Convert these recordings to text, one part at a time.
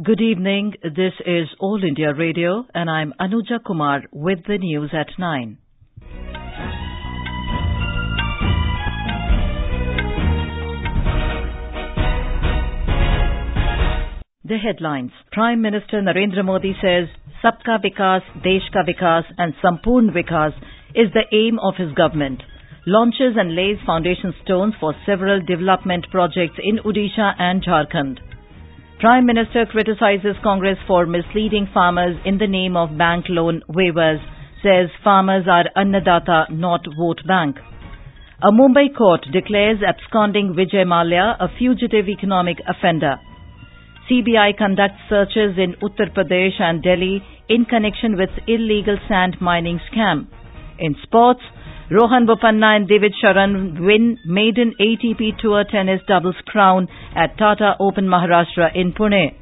Good evening. This is All India Radio and I'm Anuja Kumar with the news at 9. The headlines. Prime Minister Narendra Modi says Sabka Vikas, Desh ka Vikas and Sampoorn Vikas is the aim of his government. Launches and lays foundation stones for several development projects in Odisha and Jharkhand. Prime Minister criticises Congress for misleading farmers in the name of bank loan waivers, says farmers are Annadaata, not vote bank. A Mumbai court declares absconding Vijay Mallya a fugitive economic offender. CBI conducts searches in Uttar Pradesh and Delhi in connection with illegal sand mining scam. In sports, Rohan, Bopanna and Divij Sharan win maiden ATP Tour tennis doubles crown at Tata Open Maharashtra in Pune.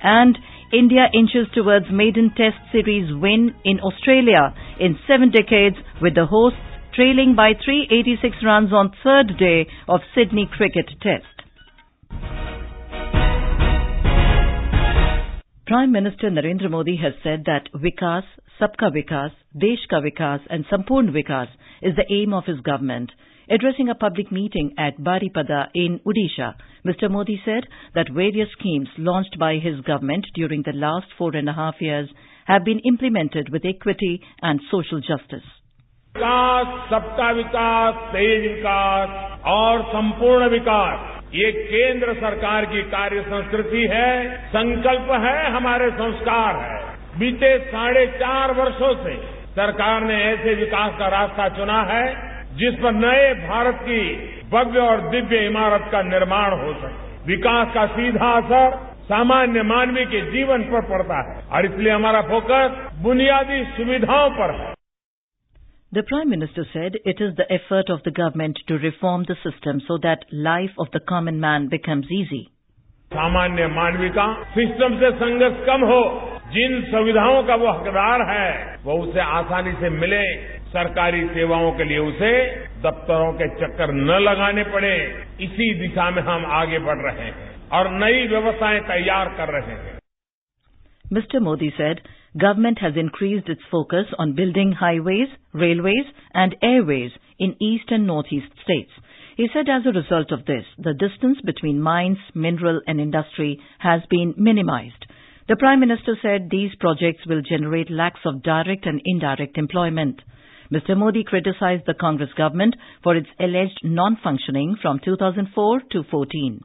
And India inches towards maiden test series win in Australia in 7 decades, with the hosts trailing by 386 runs on third day of Sydney cricket test. Prime Minister Narendra Modi has said that Vikas, Sabka Vikas, Desh ka Vikas and Sampoorn Vikas is the aim of his government. Addressing a public meeting at Baripada in Odisha, Mr. Modi said that various schemes launched by his government during the last 4.5 years have been implemented with equity and social justice. विकास, सबका विकास, तेज विकास और संपूर्ण विकास ये केंद्र सरकार की कार्य संस्कृति है, संकल्प है, हमारे संस्कार है। बीते 4.5 वर्षों से सरकार ने ऐसे विकास का रास्ता चुना है जिस पर नए भारत की भव्य और दिव्य इमारत का निर्माण हो सके। विकास का सीधा असर सामान्य मानवी के जीवन पर पड़ता है और इसलिए हमारा फोकस बुनियादी सुविधाओं पर है। The Prime Minister said it is the effort of the government to reform the system so that life of the common man becomes easy. सामान्य मानवी का सिस्टम से संघर्ष कम हो, जिन सुविधाओं का वो हकदार है वो उसे आसानी से मिले, सरकारी सेवाओं के लिए उसे दफ्तरों के चक्कर न लगाने पड़े, इसी दिशा में हम आगे बढ़ रहे हैं और नई व्यवस्थाएं तैयार कर रहे हैं. Mr. Modi said government has increased its focus on building highways, railways and airways in east and northeast states. He said as a result of this, the distance between mines, mineral and industry has been minimized. The Prime Minister said these projects will generate lakhs of direct and indirect employment. Mr. Modi criticized the Congress government for its alleged non-functioning from 2004 to 14.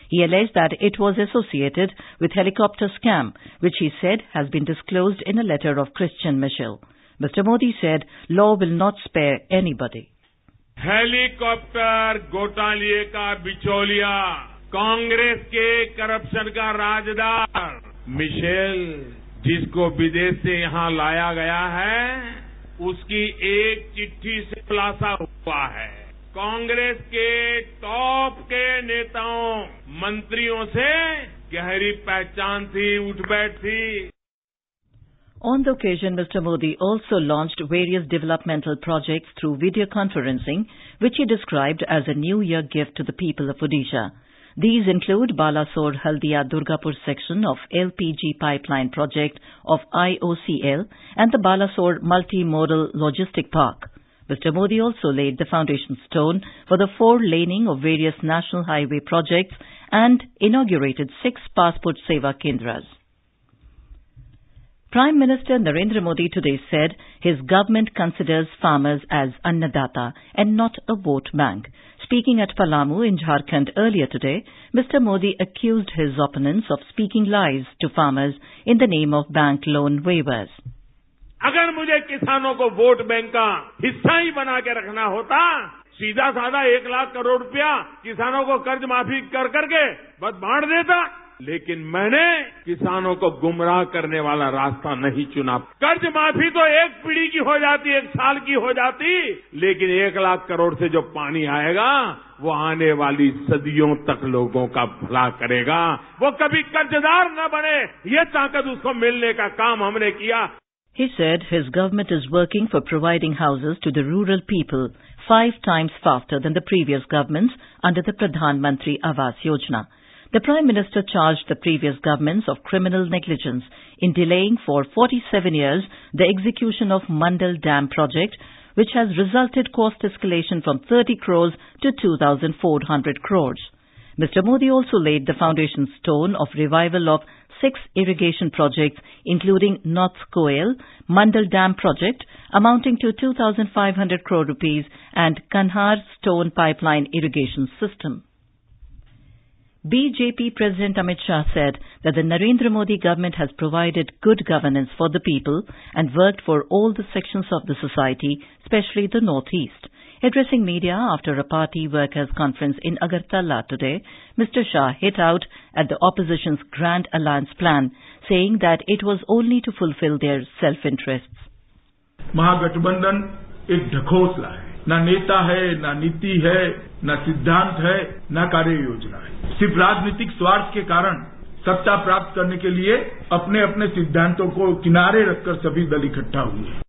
He alleged that it was associated with helicopter scam, which he said has been disclosed in a letter of Christian Michel. Mr. Modi said law will not spare anybody. Helicopter घोटाले का बिचौलिया, कांग्रेस के corruption का राजदार Michel, जिसको विदेश से यहां लाया गया है, उसकी एक चिट्ठी से खुलासा हुआ है। कांग्रेस के टॉप के नेताओं, मंत्रियों से गहरी पहचान थी, उठ-बैठ थी. On the occasion, Mr. Modi also launched various developmental projects through video conferencing, which he described as a New Year gift to the people of Odisha. These include Balasore Haldia Durgapur section of LPG pipeline project of IOCL and the Balasore Multimodal Logistic Park. Mr. Modi also laid the foundation stone for the 4-laning of various national highway projects and inaugurated 6 Passport Seva Kendras. Prime Minister Narendra Modi today said his government considers farmers as Annadaata and not a vote bank. Speaking at Palamu in Jharkhand earlier today, Mr. Modi accused his opponents of speaking lies to farmers in the name of bank loan waivers. अगर मुझे किसानों को vote bank का हिस्सा ही बना के रखना होता, सीधा साधा 1 लाख करोड़ रुपया किसानों को कर्ज माफी कर करके बस बांट देता, लेकिन मैंने किसानों को गुमराह करने वाला रास्ता नहीं चुना. कर्ज माफी तो 1 पीढ़ी की हो जाती, 1 साल की हो जाती, लेकिन 1 लाख करोड़ से जो पानी आएगा वो आने वाली सदियों तक लोगों का भला करेगा. वो कभी कर्जदार न बने, ये ताकत उसको मिलने का काम हमने किया. He said his government is working for providing houses to the rural people 5 times faster than the previous governments under the Pradhan Mantri Awas Yojana. The Prime Minister charged the previous governments of criminal negligence in delaying for 47 years the execution of Mandal Dam project, which has resulted cost escalation from 30 crores to 2,400 crores. Mr. Modi also laid the foundation stone of revival of 6 irrigation projects, including North Koel, Mandal Dam project, amounting to 2,500 crore rupees, and Kanhar Stone Pipeline irrigation system. BJP President Amit Shah said that the Narendra Modi government has provided good governance for the people and worked for all the sections of the society, especially the Northeast. Addressing media after a party workers' conference in Agartala today, Mr. Shah hit out at the opposition's Grand Alliance plan, saying that it was only to fulfill their self-interests. महागठबंधन एक ढकोसला है, न नेता है, न नीति है, न सिद्धांत है, न कार्य योजना है। सिर्फ राजनीतिक स्वार्थ के कारण सत्ता प्राप्त करने के लिए अपने अपने सिद्धांतों को किनारे रखकर सभी दल इकट्ठा हुए हैं।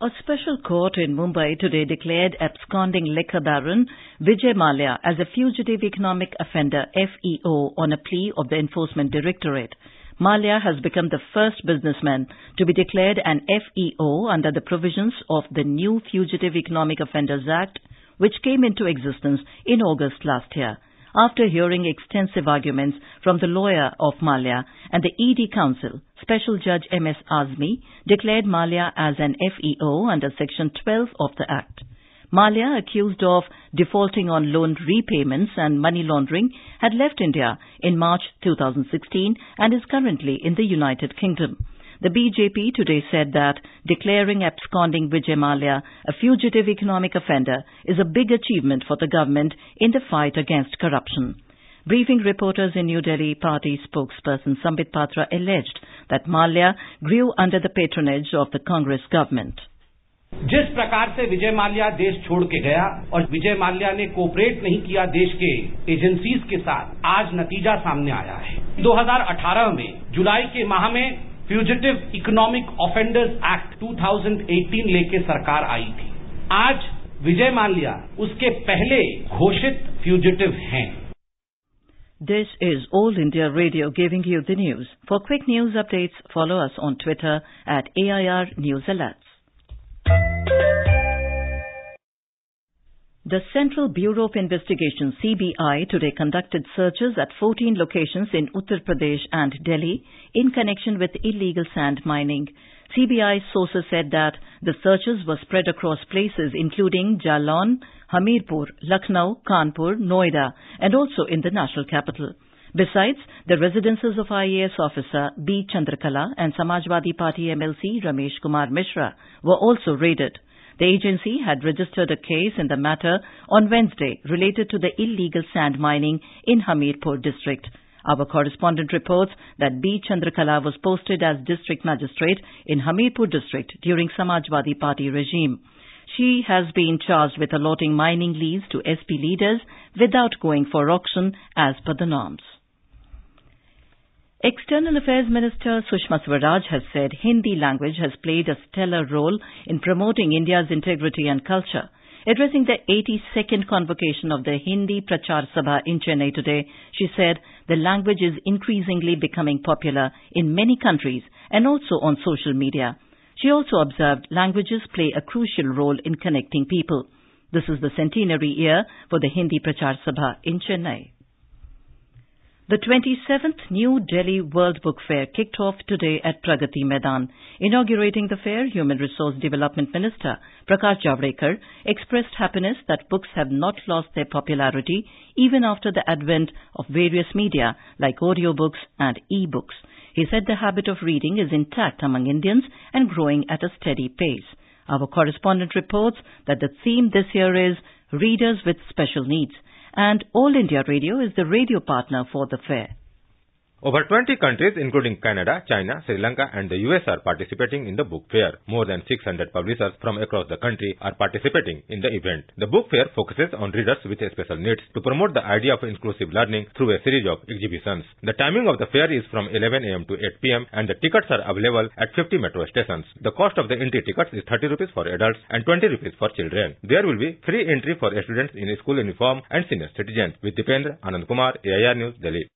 A special court in Mumbai today declared absconding liquor baron Vijay Mallya as a fugitive economic offender FEO on a plea of the Enforcement Directorate. Mallya has become the first businessman to be declared an FEO under the provisions of the new Fugitive Economic Offenders Act, which came into existence in August last year. After hearing extensive arguments from the lawyer of Mallya and the ED Counsel, Special Judge M.S. Azmi declared Mallya as an FEO under Section 12 of the Act. Mallya, accused of defaulting on loan repayments and money laundering, had left India in March 2016 and is currently in the United Kingdom. The BJP today said that declaring absconding Vijay Mallya a fugitive economic offender is a big achievement for the government in the fight against corruption. Briefing reporters in New Delhi, party spokesperson Sambit Patra alleged that Mallya grew under the patronage of the Congress government. जिस प्रकार से विजय माल्या देश छोड़ के गया और विजय माल्या ने cooperate नहीं किया देश के एजेंसीज के साथ, आज नतीजा सामने आया है। 2018 में जुलाई के माह में फ्यूजिटिव इकोनॉमिक ऑफेंडर्स एक्ट 2018 लेके सरकार आई थी। आज विजय माल्या उसके पहले घोषित फ्यूजिटिव हैं। This is All India Radio giving you the news. For quick news updates, follow us on Twitter at AIR News Alerts. The Central Bureau of Investigation, CBI, today conducted searches at 14 locations in Uttar Pradesh and Delhi in connection with illegal sand mining. CBI sources said that the searches were spread across places including Jalan, Hamirpur, Lucknow, Kanpur, Noida, and also in the national capital. Besides, the residences of IAS officer B. Chandrakala and Samajwadi Party MLC Ramesh Kumar Mishra were also raided. The agency had registered a case in the matter on Wednesday related to the illegal sand mining in Hamirpur district. Our correspondent reports that B. Chandrakala was posted as district magistrate in Hamirpur district during Samajwadi Party regime. She has been charged with allotting mining lease to SP leaders without going for auction as per the norms. External Affairs Minister Sushma Swaraj has said Hindi language has played a stellar role in promoting India's integrity and culture. Addressing the 82nd convocation of the Hindi Prachar Sabha in Chennai today, she said the language is increasingly becoming popular in many countries and also on social media. She also observed languages play a crucial role in connecting people. This is the centenary year for the Hindi Prachar Sabha in Chennai. The 27th New Delhi World Book Fair kicked off today at Pragati Maidan. Inaugurating the fair, Human Resource Development Minister Prakash Javadekar expressed happiness that books have not lost their popularity even after the advent of various media like audiobooks and e-books. He said the habit of reading is intact among Indians and growing at a steady pace. Our correspondent reports that the theme this year is Readers with Special Needs, and All India Radio is the radio partner for the fair. Over 20 countries including Canada, China, Sri Lanka and the US are participating in the book fair. More than 600 publishers from across the country are participating in the event. The book fair focuses on readers with special needs to promote the idea of inclusive learning through a series of exhibitions. The timing of the fair is from 11 a.m. to 8 p.m. and the tickets are available at 50 metro stations. The cost of the entry tickets is 30 rupees for adults and 20 rupees for children. There will be free entry for students in school uniform and senior citizens. With Dipendra, Anand Kumar, AIR News, Delhi.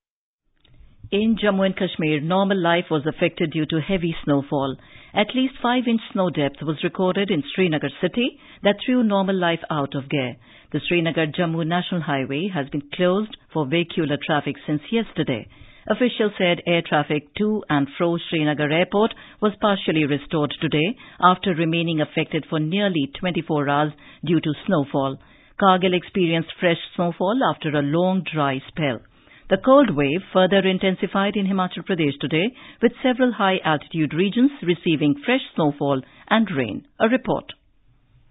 In Jammu and Kashmir, normal life was affected due to heavy snowfall. At least 5-inch snow depth was recorded in Srinagar city that threw normal life out of gear. The Srinagar-Jammu National Highway has been closed for vehicular traffic since yesterday. Officials said air traffic to and fro Srinagar Airport was partially restored today after remaining affected for nearly 24 hours due to snowfall. Kargil experienced fresh snowfall after a long dry spell. The cold wave further intensified in Himachal Pradesh today, with several high-altitude regions receiving fresh snowfall and rain. A report.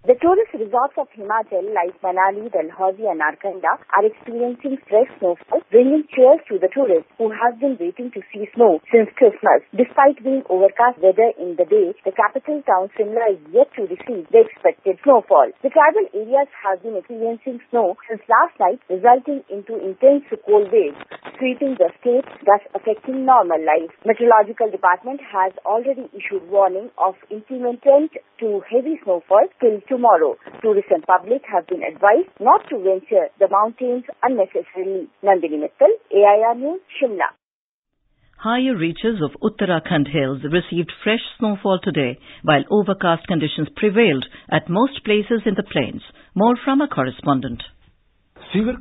The tourist resorts of Himachal like Manali, Dalhousie and Narkanda are experiencing fresh snowfall, bringing cheers to the tourists who have been waiting to see snow since Christmas. Despite being overcast weather in the day, the capital town Shimla is yet to receive the expected snowfall. The tribal areas have been experiencing snow since last night, resulting into intense cold waves, sweeping the state, thus affecting normal life. Meteorological department has already issued warning of intermittent to heavy snowfall till tomorrow. Tourists and public have been advised not to venture the mountains unnecessarily. Nandini Mittal, AIR News, Shimla. Higher reaches of Uttarakhand hills received fresh snowfall today, while overcast conditions prevailed at most places in the plains. More from a correspondent. Severe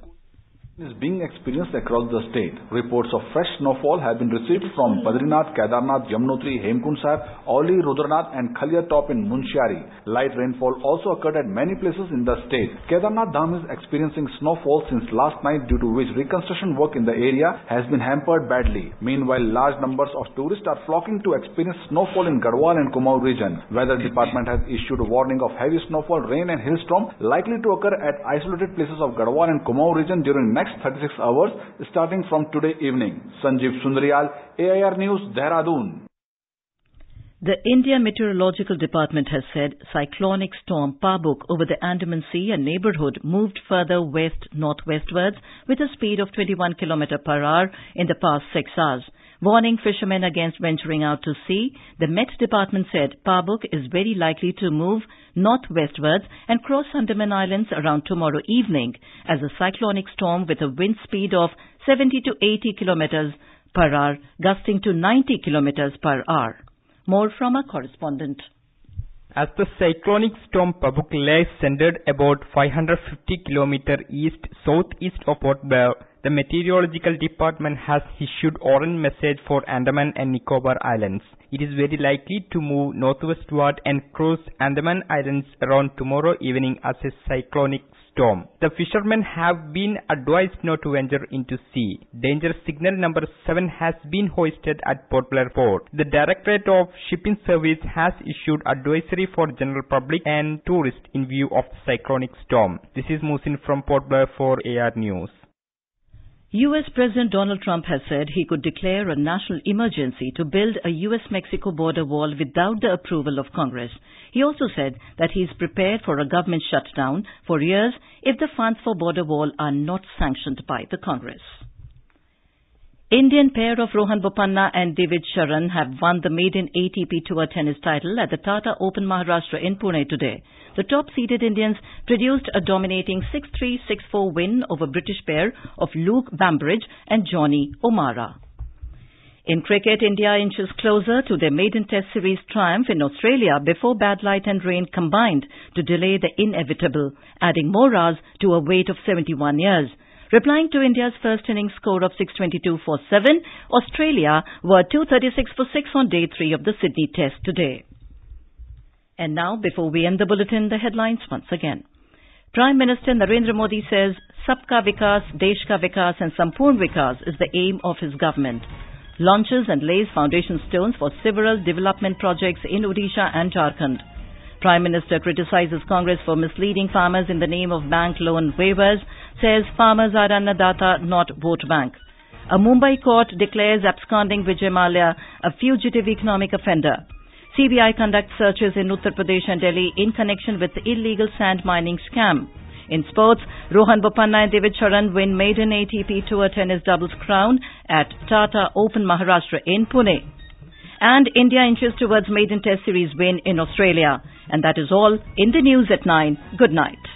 is being experienced across the state. Reports of fresh snowfall have been received from Badrinath, Kedarnath, Yamunotri, Hemkund Sahib, Auli, Rudranath and Khalia Top in Munshiari. Light rainfall also occurred at many places in the state. Kedarnath Dham is experiencing snowfall since last night, due to which reconstruction work in the area has been hampered badly. Meanwhile, large numbers of tourists are flocking to experience snowfall in Garhwal and Kumaon region. Weather department has issued a warning of heavy snowfall, rain and hailstorm likely to occur at isolated places of Garhwal and Kumaon region during next 36 hours starting from today evening. Sanjeev Sundaryal, AIR News, Dehradun. The India Meteorological Department has said cyclonic storm Pabuk over the Andaman Sea and neighbourhood moved further west-northwestwards with a speed of 21 km per hour in the past 6 hours. Warning fishermen against venturing out to sea, the Met Department said Pabuk is very likely to move northwestwards and cross Andaman Islands around tomorrow evening as a cyclonic storm with a wind speed of 70 to 80 km per hour, gusting to 90 km per hour. More from our correspondent. As the cyclonic storm Pabuk lies centered about 550 km east-southeast of Port Blair, the Meteorological Department has issued orange message for Andaman and Nicobar Islands. It is very likely to move northwestward and cross Andaman Islands around tomorrow evening as a cyclonic storm. The fishermen have been advised not to venture into sea. Danger signal number 7 has been hoisted at Port Blair Port. The Directorate of Shipping Service has issued advisory for general public and tourists in view of the cyclonic storm. This is Musin from Port Blair for AR News. U.S. President Donald Trump has said he could declare a national emergency to build a U.S.-Mexico border wall without the approval of Congress. He also said that he is prepared for a government shutdown for years if the funds for border wall are not sanctioned by the Congress. Indian pair of Rohan Bopanna and Divij Sharan have won the maiden ATP Tour tennis title at the Tata Open Maharashtra in Pune today. The top-seeded Indians produced a dominating 6-3, 6-4 win over British pair of Luke Bambridge and Johnny O'Mara. In cricket, India inches closer to their maiden Test series triumph in Australia before bad light and rain combined to delay the inevitable, adding more hours to a wait of 71 years. Replying to India's first innings score of 622 for 7, Australia were 236 for 6 on day 3 of the Sydney Test today. And now, before we end the bulletin, the headlines once again. Prime Minister Narendra Modi says Sabka Vikas, Desh ka Vikas and Sampoorn Vikas is the aim of his government. Launches and lays foundation stones for several development projects in Odisha and Jharkhand. Prime Minister criticises Congress for misleading farmers in the name of bank loan waivers, says farmers are Annadaata, not vote bank. A Mumbai court declares absconding Vijay Mallya a fugitive economic offender. CBI conducts searches in Uttar Pradesh and Delhi in connection with the illegal sand mining scam. In sports, Rohan, Bopanna and Divij Sharan win maiden ATP Tour tennis doubles crown at Tata Open Maharashtra in Pune. And India inches towards maiden test series win in Australia. And that is all in the news at 9. Good night.